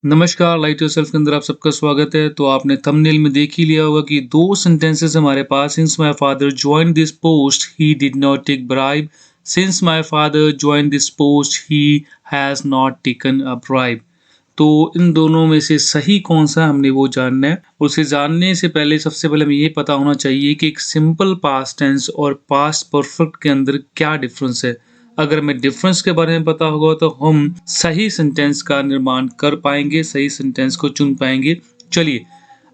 नमस्कार, light yourself के अंदर आप सबका स्वागत है। तो आपने थंबनेल में देख ही लिया होगा कि 2 सेंटेंसेस हमारे पास since my father joined this post he did not take bribe, since my father joined this post he has not taken a bribe. तो इन दोनों में से सही कौन-सा हमने वो जानना है। उसे जानने से पहले सबसे पहले हमें ये पता होना चाहिए कि एक सिंपल पास्ट टेंस और पास्ट परफेक्ट के अंदर क्या डिफरेंस है। अगर हमें डिफरेंस के बारे में पता होगा तो हम सही सेंटेंस का निर्माण कर पाएंगे, सही सेंटेंस को चुन पाएंगे। चलिए,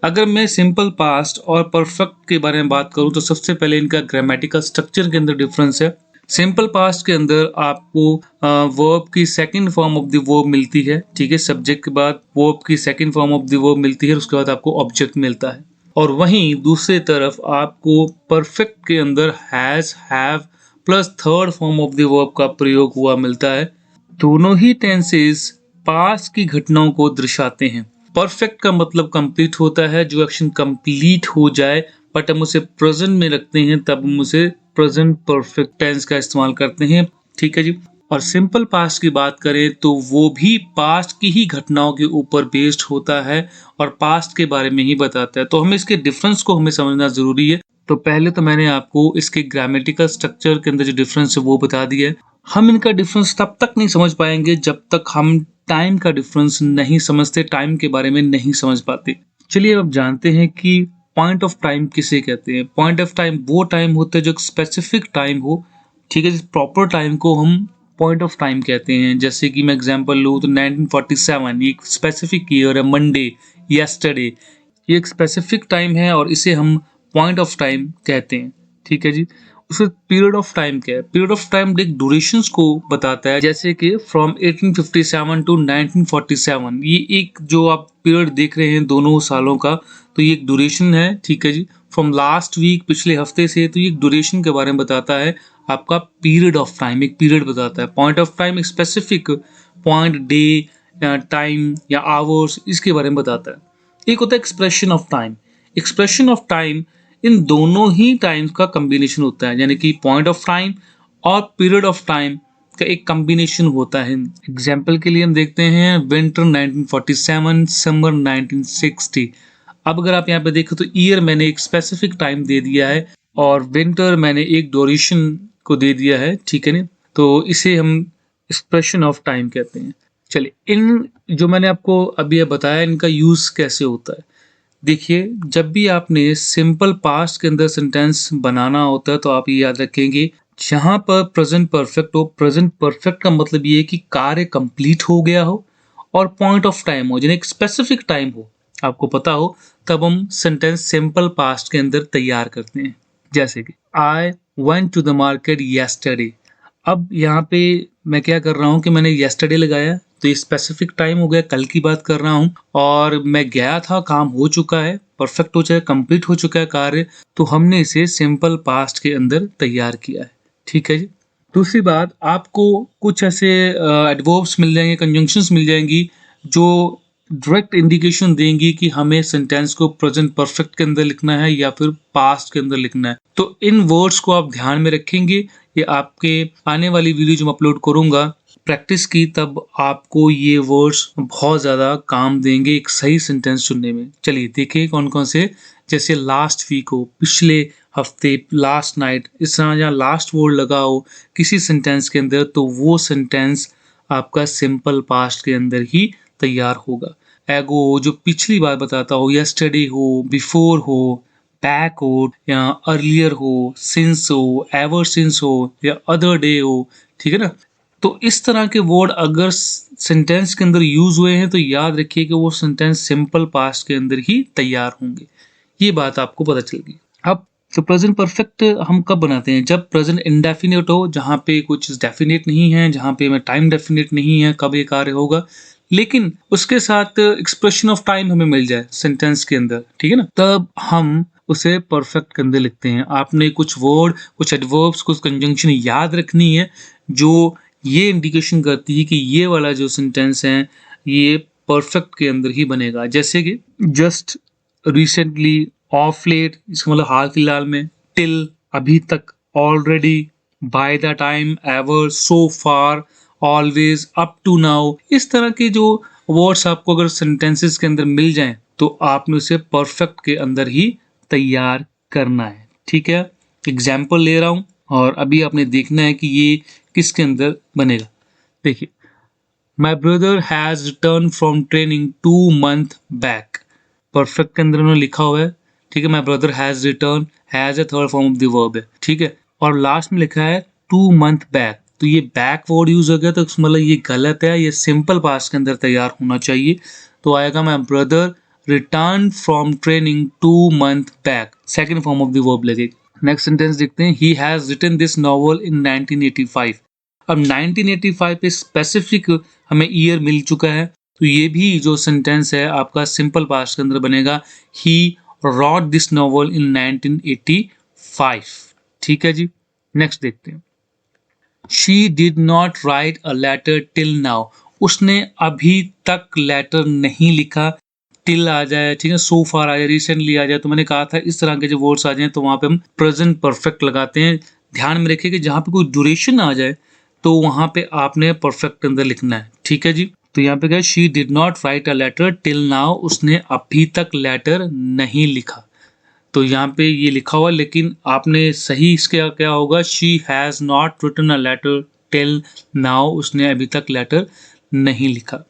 अगर मैं सिंपल पास्ट और परफेक्ट के बारे में बात करूं तो सबसे पहले इनका ग्रामेटिकल स्ट्रक्चर के अंदर डिफरेंस है। सिंपल पास्ट के अंदर आपको वर्ब की second form of the verb मिलती है, ठीक है। सब्जेक्ट के बाद वर्ब की second form of the verb मिलती है, उसके बाद आपको ऑब्जेक्ट मिलता है। और वहीं दूसरी तरफ आपको परफेक्ट के अंदर has, have plus third form of the verb का प्रयोग हुआ मिलता है। दोनों ही टेंसेस पास्ट की घटनाओं को दर्शाते हैं। परफेक्ट का मतलब कंप्लीट होता है, जो एक्शन कंप्लीट हो जाए, बट हम उसे प्रेजेंट में रखते हैं तब हम उसे प्रेजेंट परफेक्ट टेंस का इस्तेमाल करते हैं, ठीक है जी। और सिंपल पास्ट की बात करें तो वो भी पास्ट की ही घटनाओं के ऊपर बेस्ड होता है और पास्ट के बारे में ही बताता है। तो हमें इसके डिफरेंस को हमें समझना जरूरी है। तो पहले तो मैंने आपको इसके ग्रामेटिकल स्ट्रक्चर के अंदर जो डिफरेंस है वो बता दिया है। हम इनका डिफरेंस तब तक नहीं समझ पाएंगे जब तक हम टाइम का डिफरेंस नहीं समझते, टाइम के बारे में नहीं समझ पाते। चलिए अब जानते हैं कि पॉइंट ऑफ टाइम किसे कहते हैं। पॉइंट ऑफ टाइम वो टाइम होता है जो स्पेसिफिक टाइम हो, ठीक है। प्रॉपर टाइम को हम पॉइंट ऑफ टाइम कहते हैं। जैसे कि मैं एग्जांपल लूँ तो 1947 ये एक स्पेसिफिक ईयर है, मंडे, यस्टरडे, ये एक स्पेसिफिक टाइम है और इसे हम पॉइंट ऑफ टाइम कहते हैं, ठीक है जी। उसमें पीरियड ऑफ टाइम क्या है? पीरियड ऑफ टाइम एक ड्यूरेशंस को बताता है, जैसे कि फ्रॉम 1857 टू 1947, ये एक जो आप पीरियड देख रहे हैं दोनों सालों का, तो ये एक ड्यूरेशन है, ठीक है जी। फ्रॉम लास्ट वीक, पिछले हफ्ते से, तो ये एक ड्यूरेशन के बारे में बताता है। आपका पीरियड ऑफ टाइम एक पीरियड बताता है। पॉइंट ऑफ टाइम एक स्पेसिफिक पॉइंट, डे, टाइम या आवर्स, इसके बारे में बताता है। एक होता है expression of time. Expression of time in दोनों ही टाइम्स का कॉम्बिनेशन होता है, यानी कि पॉइंट ऑफ टाइम और पीरियड ऑफ टाइम का एक कॉम्बिनेशन होता है। एग्जाम्पल के लिए हम देखते हैं विंटर 1947, समर 1960। अब अगर आप यहाँ पे देखें तो ईयर मैंने एक स्पेसिफिक टाइम दे दिया है और विंटर मैंने एक ड्यूरेशन को दे दिया है, ठीक है ना। तो इसे हम एक्सप्रेशन ऑफ टाइम कहते हैं। चलिए, इन जो मैंने आपको अभी बताया इनका यूज कैसे होता है। देखिए, जब भी आपने सिंपल पास्ट के अंदर सेंटेंस बनाना होता है तो आप ये याद रखेंगे, जहां पर प्रेजेंट परफेक्ट हो, प्रेजेंट परफेक्ट का मतलब ये है कि कार्य कंप्लीट हो गया हो और पॉइंट ऑफ टाइम हो, यानी एक स्पेसिफिक टाइम हो, आपको पता हो, तब हम सेंटेंस सिंपल पास्ट के अंदर तैयार करते हैं। जैसे कि I went to the market yesterday. अब यहाँ पे मैं क्या कर रहा हूँ कि मैंने येस्टरडे लगाया, तो ये स्पेसिफिक टाइम हो गया, कल की बात कर रहा हूँ। और मैं गया था, काम हो चुका है, परफेक्ट हो चुका है, कंप्लीट हो चुका है कार्य, तो हमने इसे सिंपल पास्ट के अंदर तैयार किया है, ठीक है जी। दूसरी बात, आपको कुछ ऐसे एडवर्ब्स मिल जाएंगे, कंजंक्शंस मिल जाएंगी जो डायरेक्ट इंडिकेशन देंगी कि हमें सेंटेंस को प्रेजेंट परफेक्ट के अंदर लिखना है या फिर पास्ट के अंदर लिखना है। तो इन वर्ड्स को आप ध्यान में रखेंगे। ये आपके आने वाली वीडियो जो मैं अपलोड करूंगा प्रैक्टिस की, तब आपको ये वर्ड्स बहुत ज़्यादा काम देंगे एक सही सेंटेंस चुनने में। चलिए देखिए कौन कौन से, जैसे लास्ट वीक हो, पिछले हफ्ते, लास्ट नाइट, इस तरह जहाँ लास्ट वर्ड लगा हो किसी सेंटेंस के अंदर तो वो सेंटेंस आपका सिंपल पास्ट के अंदर ही तैयार होगा। एगो जो पिछली बार बताता हो, यस्टरडे हो, बिफोर हो, बैक हो या अर्लियर हो, सिंस हो, एवर सिंस हो या अदर डे हो, ठीक है ना। तो इस तरह के वर्ड अगर सेंटेंस के अंदर यूज हुए हैं तो याद रखिए कि वो सेंटेंस सिंपल पास्ट के अंदर ही तैयार होंगे। ये बात आपको पता चल गई। अब तो प्रेजेंट परफेक्ट हम कब बनाते हैं? जब प्रेजेंट इंडेफिनिट हो, जहाँ पे कुछ डेफिनेट नहीं है, जहाँ पे में टाइम डेफिनेट नहीं है कब ये कार्य होगा, लेकिन उसके साथ एक्सप्रेशन ऑफ टाइम हमें मिल जाए सेंटेंस के अंदर, ठीक है ना, तब हम उसे परफेक्ट के अंदर लिखते हैं। आपने कुछ वर्ड, कुछ एडवर्ब्स, कुछ कंजंक्शन याद रखनी है जो ये इंडिकेशन करती है कि ये वाला जो सेंटेंस है ये परफेक्ट के अंदर ही बनेगा। जैसे कि जस्ट, रिसेंटली, ऑफ लेट, इसका मतलब हाल फिलहाल में, टिल, अभी तक, already, by the time, ever, so far always, up to now, इस तरह के जो वर्ड्स आपको अगर सेंटेंसेस के अंदर मिल जाएं तो आपने उसे परफेक्ट के अंदर ही तैयार करना है। ठीक है, एग्जाम्पल ले रहा हूं और अभी आपने देखना है कि ये किसके अंदर बनेगा। देखिए, my brother has return from training 2 months back. Perfect के अंदर उन्होंने लिखा हुआ है, ठीक है, my brother has return, has a third form of the verb है, ठीक है, और लास्ट में लिखा है 2 months बैक, तो ये बैक वर्ड यूज हो गया, तो मतलब ये गलत है, ये सिंपल पास्ट के अंदर तैयार होना चाहिए। तो आएगा my brother return from training 2 months back, second form of the verb लगेगा। नेक्स्ट सेंटेंस देखते हैं, he has written this novel in 1985। अब 1985 पे स्पेसिफिक हमें ईयर मिल चुका है, तो ये भी जो सेंटेंस है आपका सिंपल पास्ट के अंदर बनेगा, he wrote this novel in 1985। ठीक है जी, नेक्स्ट देखते हैं, she did not write a letter till now. उसने अभी तक लेटर नहीं लिखा, टिल आ जाए, ठीक है, सो फार आ जाए, रिसेंटली आ जाए, तो मैंने कहा था इस तरह के जो वर्ड्स आ जाए तो वहां पे हम प्रेजेंट परफेक्ट लगाते हैं। ध्यान में रखिए कि जहां पे कोई ड्यूरेशन आ जाए तो वहां पे आपने परफेक्ट के अंदर लिखना है। ठीक है जी, तो यहाँ पे क्या, she did not write a letter till now, उसने अभी तक लेटर नहीं लिखा, तो यहाँ पे ये लिखा हुआ, लेकिन आपने सही इसके क्या होगा, she has not written a letter till now, उसने अभी तक लेटर नहीं लिखा।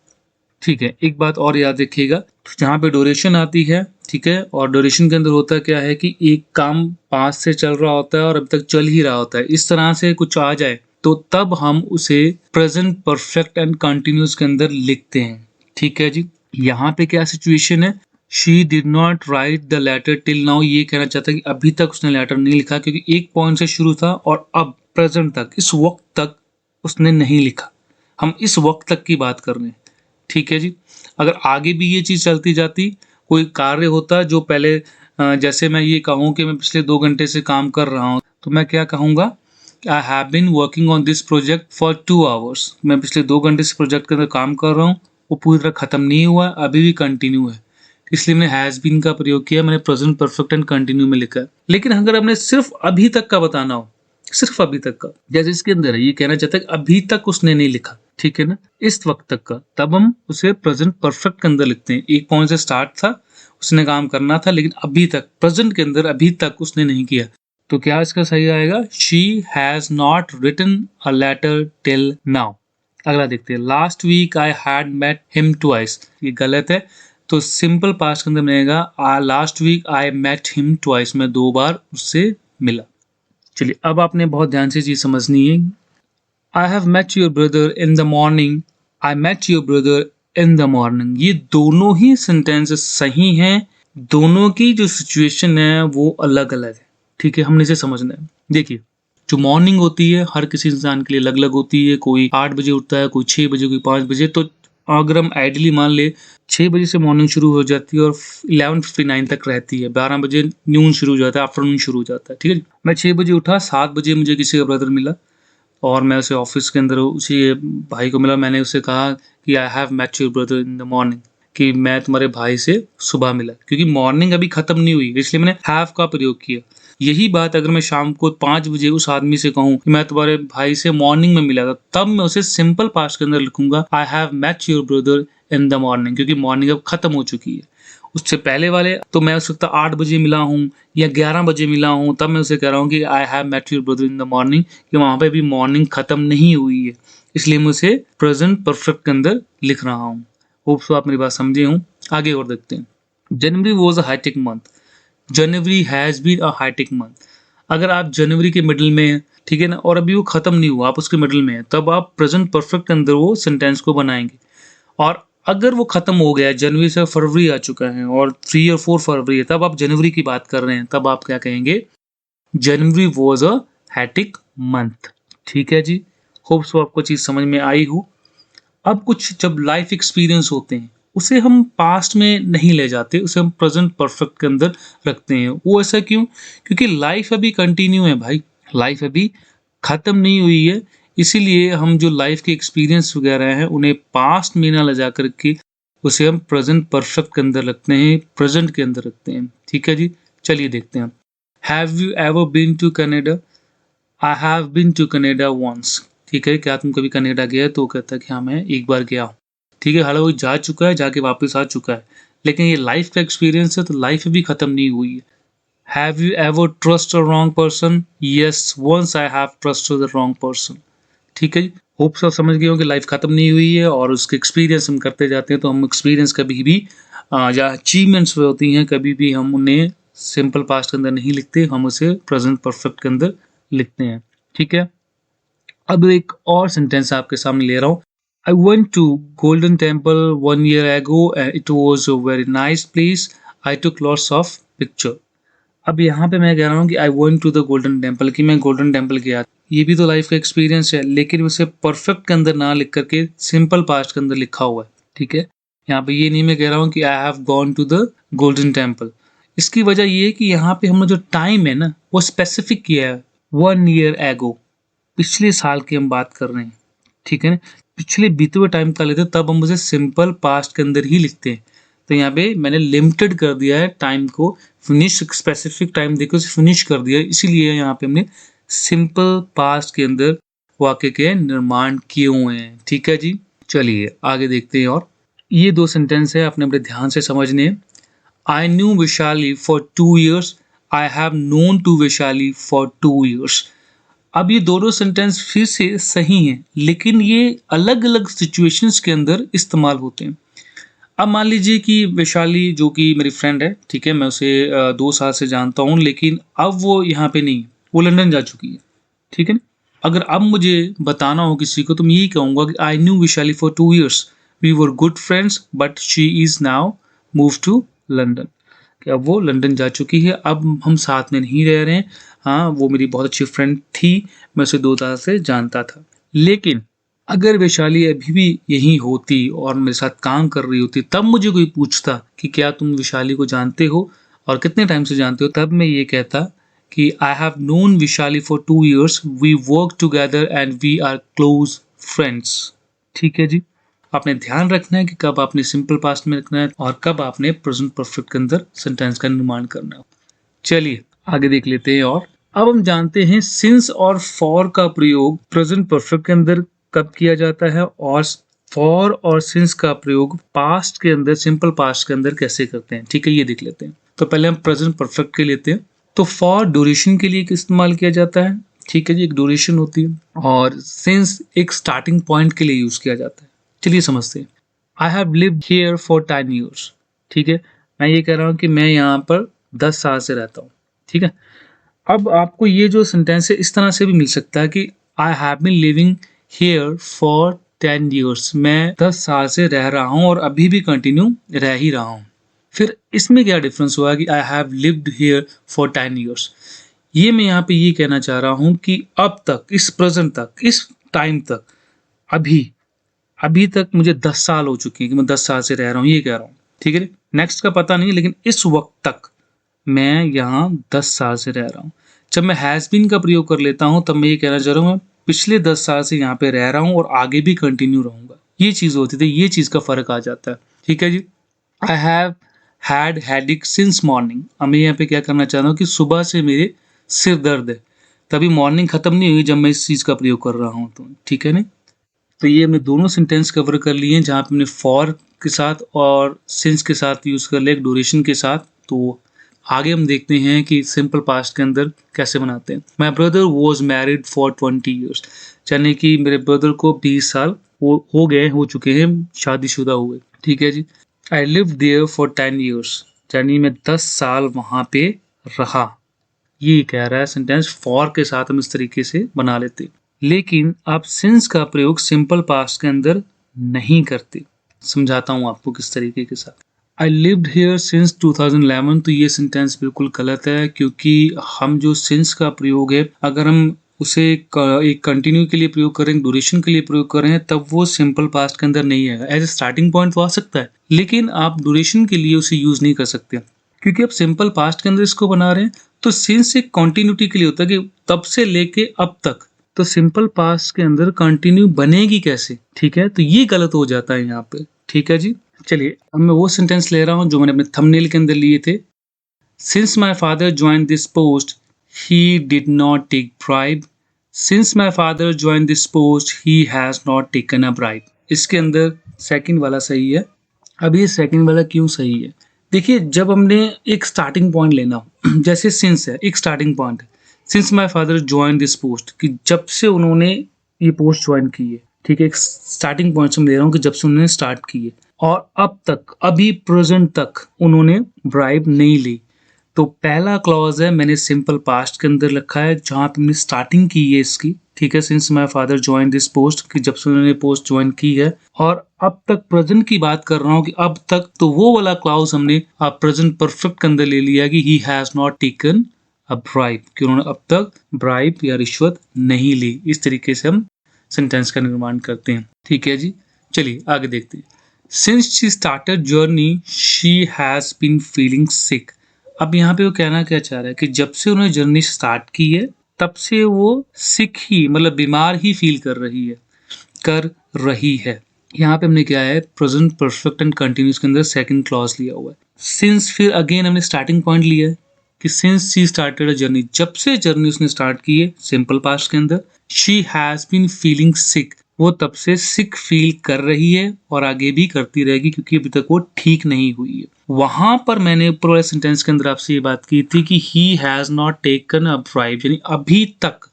ठीक है, एक बात और याद रखिएगा, जहाँ पे ड्यूरेशन आती है, ठीक है, और ड्यूरेशन के अंदर होता क्या है कि एक काम पास से चल रहा होता है और अभी तक चल ही रहा होता है, इस तरह से कुछ आ जाए तो तब हम उसे प्रेजेंट परफेक्ट एंड कंटिन्यूस के अंदर लिखते हैं। ठीक है जी, यहाँ पे क्या सिचुएशन है, she did not write the letter till now, ये कहना चाहता है कि अभी तक उसने लेटर नहीं लिखा, क्योंकि एक पॉइंट से शुरू था और अब प्रेजेंट तक, इस वक्त तक उसने नहीं लिखा, हम इस वक्त तक की बात कर रहे हैं। ठीक है जी, अगर आगे भी ये चीज चलती जाती, कोई कार्य होता जो पहले जैसे मैं ये कहूँ कि मैं पिछले 2 घंटे से काम कर रहा हूँ, तो मैं क्या कहूँगा, I have been working on this project for 2 hours। मैं पिछले 2 घंटे से प्रोजेक्ट के अंदर काम कर रहा हूँ, वो पूरी तरह खत्म नहीं हुआ, अभी भी कंटिन्यू है, इसलिए मैंने हैज बीन का प्रयोग किया, मैंने प्रेजेंट परफेक्ट एंड कंटिन्यू में लिखा है। लेकिन अगर हमने सिर्फ अभी तक का बताना हो, सिर्फ अभी तक का, जैसे इसके अंदर है, ये कहना चाहता है कि अभी तक उसने नहीं लिखा, ठीक है ना, इस वक्त तक का, तब हम उसे प्रेजेंट परफेक्ट के अंदर लिखते हैं। एक पॉइंट से स्टार्ट था, उसने काम करना था, लेकिन अभी तक, प्रेजेंट के अंदर अभी तक उसने नहीं किया, तो क्या इसका सही आएगा, she has not written a letter till now. अगला देखते हैं, last week I had met him twice, ये गलत है, तो सिंपल पास्ट के अंदर मिलेगा, last week I met him twice, मैं 2 बार उससे मिला। चलिए, अब आपने बहुत ध्यान से चीज समझनी है, I have met your brother in the morning, I met your brother in the morning, ये दोनों ही सेंटेंसेस सही हैं, दोनों की जो सिचुएशन है वो अलग अलग है। ठीक है, हमने इसे समझना है। देखिए, जो मॉर्निंग होती है हर किसी इंसान के लिए अलग अलग होती है, कोई 8 बजे उठता है, कोई 6 बजे, कोई 5 बजे, तो अगर हम आइडली मान ले 6 बजे से मॉर्निंग शुरू हो जाती है और 11:59 तक रहती है, 12 बजे नून शुरू हो जाता है, आफ्टरनून शुरू हो जाता है। ठीक है, मैं 6 बजे उठा, 7 बजे मुझे किसी का ब्रदर मिला और मैं उसे ऑफिस के अंदर उसी भाई को मिला, मैंने उसे कहा कि I have met your brother in the morning, कि मैं तुम्हारे भाई से सुबह मिला, क्योंकि मॉर्निंग अभी खत्म नहीं हुई, इसलिए मैंने हैव का प्रयोग किया। यही बात अगर मैं शाम को 5 बजे उस आदमी से कहूँ कि मैं तुम्हारे भाई से मॉर्निंग में मिला था, तब मैं उसे सिंपल पास्ट के अंदर लिखूंगा, I have met your brother in the morning, क्योंकि मॉर्निंग अब खत्म हो चुकी है। उससे पहले वाले तो मैं उस वक्त 8 बजे मिला हूँ या 11 बजे मिला हूँ, तब मैं उसे कह रहा हूँ कि I have met your brother in the morning, कि वहां पे भी मॉर्निंग खत्म नहीं हुई है, इसलिए मैं उसे प्रेजेंट परफेक्ट के अंदर लिख रहा हूँ। होप सो आप मेरी बात समझे हूँ। आगे और देखते हैं, January was a high tech month, January has been a high tech month. अगर आप जनवरी के मिडिल में हैं, ठीक है ना, और अभी वो खत्म नहीं हुआ, आप उसके मिडिल में हैं, तब आप प्रेजेंट परफेक्ट के अंदर वो सेंटेंस को बनाएंगे। और अगर वो खत्म हो गया, जनवरी से फरवरी आ चुका है और 3 और 4 फरवरी है, तब आप जनवरी की बात कर रहे हैं, तब आप क्या कहेंगे, जनवरी वॉज अ हैटिक मंथ। ठीक है जी, होप सो आपको चीज समझ में आई हो। अब कुछ जब लाइफ एक्सपीरियंस होते हैं, उसे हम पास्ट में नहीं ले जाते, उसे हम प्रेजेंट परफेक्ट के अंदर रखते हैं। वो ऐसा क्यों, क्योंकि लाइफ अभी कंटिन्यू है भाई, लाइफ अभी खत्म नहीं हुई है, इसीलिए हम जो लाइफ के एक्सपीरियंस वगैरह हैं उन्हें पास्ट में ना ले जा करके उसे हम प्रेजेंट परफेक्ट के अंदर रखते हैं, प्रेजेंट के अंदर रखते हैं। ठीक है जी, चलिए देखते हैं। Have you ever been to Canada, I have been to Canada once. ठीक है, क्या तुम कभी कनाडा गए? तो वो कहता है कि हाँ, मैं एक बार गया हूँ। ठीक है, हालाँकि वो जा चुका है, जाके वापस आ चुका है। लेकिन ये लाइफ़ का एक्सपीरियंस है, तो लाइफ़ अभी खत्म नहीं हुई है। Have you ever trust a wrong person? Yes, once I have trusted the wrong person. ठीक है जी। होप सब समझ गए हो कि लाइफ खत्म नहीं हुई है और उसके एक्सपीरियंस हम करते जाते हैं, तो हम एक्सपीरियंस कभी भी या अचीवमेंट्स जो होती हैं कभी भी हम उन्हें सिंपल पास्ट के अंदर नहीं लिखते, हम उसे प्रेजेंट परफेक्ट के अंदर लिखते हैं। ठीक है, अब एक और सेंटेंस आपके सामने ले रहा हूँ। I went to Golden Temple 1 year ago and it was a very nice place. I took lots of picture. अब यहाँ पे मैं कह रहा हूँ कि I went to the Golden Temple, कि मैं गोल्डन टेम्पल गया। ये भी तो लाइफ का एक्सपीरियंस है, लेकिन उसे परफेक्ट के अंदर ना लिख करके सिंपल पास्ट के अंदर लिखा हुआ है। ठीक है, यहाँ पे ये नहीं मैं कह रहा हूँ कि I have gone to the Golden Temple. इसकी वजह ये है कि यहाँ पे हमने जो टाइम है ना वो स्पेसिफिक किया है, 1 year ago, पिछले साल की हम बात कर रहे हैं। ठीक है ना, पिछले बीते हुए टाइम का लेते हैं, तब हम उसे सिंपल पास्ट के अंदर ही लिखते हैं। तो यहाँ पे मैंने लिमिटेड कर दिया है टाइम को, फिनिश स्पेसिफिक टाइम देकर उसे फिनिश कर दिया है, इसीलिए यहाँ पे हमने सिंपल पास्ट के अंदर वाक्य के निर्माण किए हुए हैं। ठीक है जी, चलिए आगे देखते हैं। और ये दो सेंटेंस है, अपने अपने ध्यान से समझने हैं। I knew Vaishali for 2 years, I have known to Vaishali for 2 years। अब ये दोनों सेंटेंस फिर से सही हैं, लेकिन ये अलग अलग सिचुएशंस के अंदर इस्तेमाल होते हैं। अब मान लीजिए कि वैशाली जो कि मेरी फ्रेंड है, ठीक है, मैं उसे 2 साल से जानता हूँ, लेकिन अब वो यहाँ पे नहीं, वो लंदन जा चुकी है। ठीक है ना, अगर अब मुझे बताना हो किसी को तो मैं यही कहूँगा कि I knew Vaishali for 2 years, we were good friends but she is now move to London. कि अब वो लंदन जा चुकी है, अब हम साथ में नहीं रह रहे हैं। हाँ, वो मेरी बहुत अच्छी फ्रेंड थी, मैं उसे 2 साल से जानता था। लेकिन अगर वैशाली अभी भी यहीं होती और मेरे साथ काम कर रही होती, तब मुझे कोई पूछता कि क्या तुम वैशाली को जानते हो और कितने टाइम से जानते हो, तब मैं ये कहता कि I have known Vaishali for 2 years, we work together and we are close friends. ठीक है जी, आपने ध्यान रखना है कि कब आपने सिंपल पास्ट में रखना है और कब आपने प्रेजेंट परफेक्ट के अंदर सेंटेंस का निर्माण करना है। चलिए आगे देख लेते हैं। और अब हम जानते हैं सिंस और फॉर का प्रयोग प्रेजेंट परफेक्ट के अंदर कब किया जाता है और फॉर और सिंस का प्रयोग पास्ट के अंदर, सिंपल पास्ट के अंदर कैसे करते हैं। ठीक है, ये देख लेते हैं। तो पहले हम प्रेजेंट परफेक्ट के लेते हैं। तो फॉर ड्यूरेशन के लिए इस्तेमाल किया जाता है। ठीक है जी, एक ड्यूरेशन होती है, और सिंस एक स्टार्टिंग पॉइंट के लिए यूज किया जाता है। चलिए समझते हैं। I have lived here for 10 years। ठीक है, मैं ये कह रहा हूँ कि मैं यहाँ पर 10 साल से रहता हूँ। ठीक है, अब आपको ये जो सेंटेंस है इस तरह से भी मिल सकता है कि I have been living here for 10 years, मैं 10 साल से रह रहा हूँ और अभी भी कंटिन्यू रह ही रहा हूँ। फिर इसमें क्या डिफरेंस हुआ कि I have lived here for 10 years। ये मैं यहाँ पे ये कहना चाह रहा हूँ कि अब तक, इस प्रेजेंट तक, इस टाइम तक, अभी अभी तक मुझे 10 साल हो चुके हैं कि मैं 10 साल से रह रहा हूँ, ये कह रहा हूँ। ठीक है, नेक्स्ट का पता नहीं, लेकिन इस वक्त तक मैं यहाँ 10 साल से रह रहा हूँ। जब मैं हैज बीन का प्रयोग कर लेता हूँ तब मैं ये कहना चाह रहा हूँ मैं पिछले 10 साल से यहाँ पे रह रहा हूँ और आगे भी कंटिन्यू रहूंगा। ये चीज होती थी, ये चीज का फर्क आ जाता है। ठीक है जी, I have had headache since morning. अब मैं यहाँ पे क्या करना चाह रहा हूँ कि सुबह से मेरे सिर दर्द है, तभी मॉर्निंग खत्म नहीं हुई जब मैं इस चीज का प्रयोग कर रहा हूँ। तो ठीक है ना, तो ये हमने दोनों सेंटेंस कवर कर लिए हैं, जहाँ पे हमने फॉर के साथ और सिंस के साथ यूज कर लिया, ड्यूरेशन के साथ। तो आगे हम देखते हैं कि सिंपल पास्ट के अंदर कैसे बनाते हैं। My brother was married for 20 years, यानी कि मेरे ब्रदर को 20 साल हो चुके हैं शादीशुदा हुए। ठीक है जी, I live there for 10 years, यानी मैं 10 साल वहां पे रहा। ये कह रहा है सेंटेंस, फॉर के साथ हम इस तरीके से बना लेते। लेकिन आप सिंस का प्रयोग सिंपल पास्ट के अंदर नहीं करते। समझाता हूं आपको किस तरीके के साथ। आई लिव्ड हियर सिंस 2011, तो ये सेंटेंस बिल्कुल गलत है, क्योंकि हम जो सिंस का प्रयोग है, अगर हम उसे एक कंटिन्यू के लिए प्रयोग करें, ड्यूरेशन के लिए प्रयोग करें, तब वो सिंपल पास्ट के अंदर नहीं आएगा। एज ए स्टार्टिंग पॉइंट वो आ सकता है, लेकिन आप ड्यूरेशन के लिए उसे यूज नहीं कर सकते, क्योंकि आप सिंपल पास्ट के अंदर इसको बना रहे हैं। तो सिंस एक कंटिन्यूटी के लिए होता है कि तब से लेके अब तक, तो सिंपल पास्ट के अंदर कंटिन्यू बनेगी कैसे। ठीक है, तो ये गलत हो जाता है यहाँ पे। ठीक है जी, चलिए अब मैं वो सेंटेंस ले रहा हूँ जो मैंने अपने थंबनेल के अंदर लिए थे। Since my father join this post he did not take bribe, since my father join this post he has not taken a bribe. इसके अंदर सेकंड वाला सही है। अब ये सेकंड वाला क्यों सही है? देखिए, जब हमने एक स्टार्टिंग पॉइंट लेना हो, जैसे सिंस है, एक स्टार्टिंग पॉइंट है। Since my father join this post, कि जब से उन्होंने ये पोस्ट ज्वाइन की है, ठीक है, एक स्टार्टिंग पॉइंट से मैं ले रहा हूँ कि जब से उन्होंने स्टार्ट की है और अब तक, अभी प्रेजेंट तक उन्होंने ब्राइब नहीं ली। तो पहला क्लॉज है, मैंने सिंपल पास्ट के अंदर रखा है जहां पे हमने स्टार्टिंग की है इसकी, ठीक है, since my father join this post, कि जब से उन्होंने पोस्ट ज्वाइन की है। और अब तक प्रेजेंट की बात कर रहा हूँ कि अब तक, तो वो वाला क्लॉज हमने अब प्रेजेंट परफेक्ट के अंदर ले लिया कि ही has not taken a bribe, कि उन्होंने अब तक ब्राइब या रिश्वत नहीं ली। इस तरीके से हम सेंटेंस का निर्माण करते हैं, ठीक है जी। चलिए आगे देखते हैं। Since she started journey she has been feeling sick. अब यहाँ पे वो कहना क्या चाह रहा है कि जब से उन्होंने जर्नी स्टार्ट की है तब से वो सिक ही, मतलब बीमार ही फील कर रही है। यहाँ पे हमने क्या है, प्रेजेंट परफेक्ट एंड कंटिन्यूस के अंदर सेकंड क्लॉज लिया हुआ है। सिंस, फिर अगेन हमने स्टार्टिंग पॉइंट लिया है कि since she started a journey, जब से जर्नी उसने स्टार्ट की है, सिंपल पास्ट के अंदर। She has been feeling sick, वो तब से सिक फील कर रही है और आगे भी करती रहेगी क्योंकि अभी तक वो ठीक नहीं हुई है। वहां पर मैंने ऊपर वाले सेंटेंस के अंदर आपसे ये बात की थी कि ही has not taken a bribe, यानी अभी तक,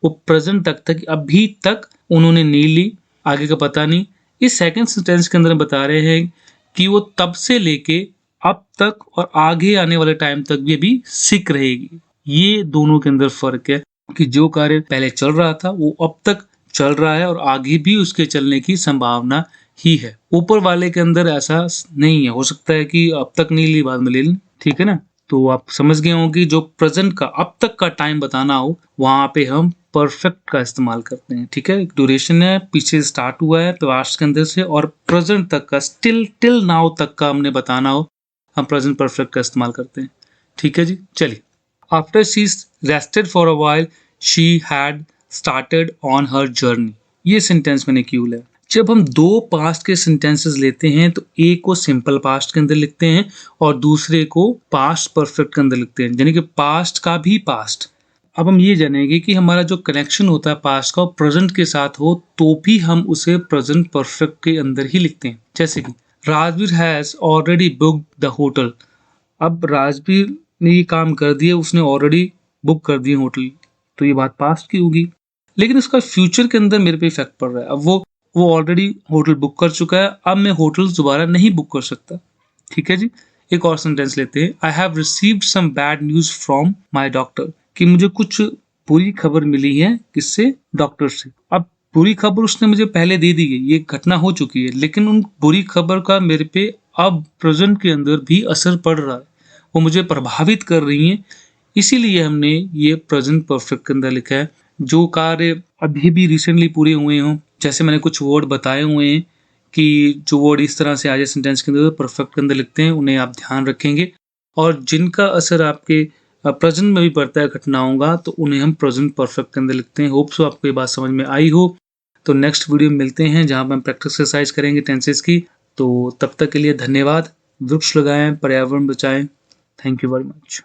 वो प्रेजेंट तक था कि अभी तक उन्होंने नहीं ली, आगे का पता नहीं। इस सेकंड सेंटेंस के अंदर बता रहे हैं कि वो तब से लेके अब तक और आगे आने वाले टाइम तक भी अभी सिक रहेगी। ये दोनों के अंदर फर्क है कि जो कार्य पहले चल रहा था वो अब तक चल रहा है और आगे भी उसके चलने की संभावना ही है। ऊपर वाले के अंदर ऐसा नहीं है, हो सकता है कि अब तक नहीं ली, बाद में ले ली, ठीक है ना। तो आप समझ गए होंगे, जो प्रेजेंट का अब तक का टाइम बताना हो वहां पे हम परफेक्ट का इस्तेमाल करते हैं, ठीक है। ड्यूरेशन है, पीछे स्टार्ट हुआ है पास्ट के अंदर से, और प्रेजेंट तक का, स्टिल टिल नाउ तक का हमने बताना हो, हम प्रेजेंट परफेक्ट का इस्तेमाल करते हैं, ठीक है जी। चलिए, after she rested for a while she had started on her journey. ये सेंटेंस मैंने क्यों लिया? जब हम दो पास्ट के सेंटेंसेस लेते हैं तो एक को सिंपल पास्ट के अंदर लिखते हैं और दूसरे को पास्ट परफेक्ट के अंदर लिखते हैं, यानी कि पास्ट का भी पास्ट। अब हम ये जानेंगे कि हमारा जो कनेक्शन होता है पास्ट का प्रेजेंट के साथ हो तो भी हम उसे प्रेजेंट परफेक्ट के अंदर ही लिखते हैं। जैसे कि Rajveer has already booked the hotel. अब राजवीर ने ये काम कर दिया, उसने ऑलरेडी बुक कर दिया होटल, तो ये बात पास्ट की होगी। लेकिन उसका फ्यूचर के अंदर मेरे पे इफेक्ट पड़ रहा है। अब वो ऑलरेडी होटल बुक कर चुका है, अब मैं होटल दोबारा नहीं बुक कर सकता, ठीक है जी। एक और सेंटेंस लेते हैं। I have received some bad news from my doctor, कि मुझे कुछ बुरी खबर मिली है, किससे? डॉक्टर से। अब बुरी खबर उसने मुझे पहले दे दी है, ये घटना हो चुकी है, लेकिन उन बुरी खबर का मेरे पे अब प्रेजेंट के अंदर भी असर पड़ रहा है, वो मुझे प्रभावित कर रही है। इसीलिए हमने ये प्रेजेंट परफेक्ट के अंदर लिखा है। जो कार्य अभी भी रिसेंटली पूरे हुए हों, जैसे मैंने कुछ वर्ड बताए हुए हैं कि जो वर्ड इस तरह से आ जाए सेंटेंस के अंदर, परफेक्ट के अंदर लिखते हैं, उन्हें आप ध्यान रखेंगे। और जिनका असर आपके प्रेजेंट में भी पड़ता है घटनाओं का, तो उन्हें हम प्रेजेंट परफेक्ट के अंदर लिखते हैं। होप सो आपको ये बात समझ में आई हो। तो नेक्स्ट वीडियो में मिलते हैं जहां पर हम प्रैक्टिस एक्सरसाइज करेंगे टेंसेस की। तो तब तक के लिए धन्यवाद। वृक्ष लगाएं, पर्यावरण बचाएं। Thank you very much.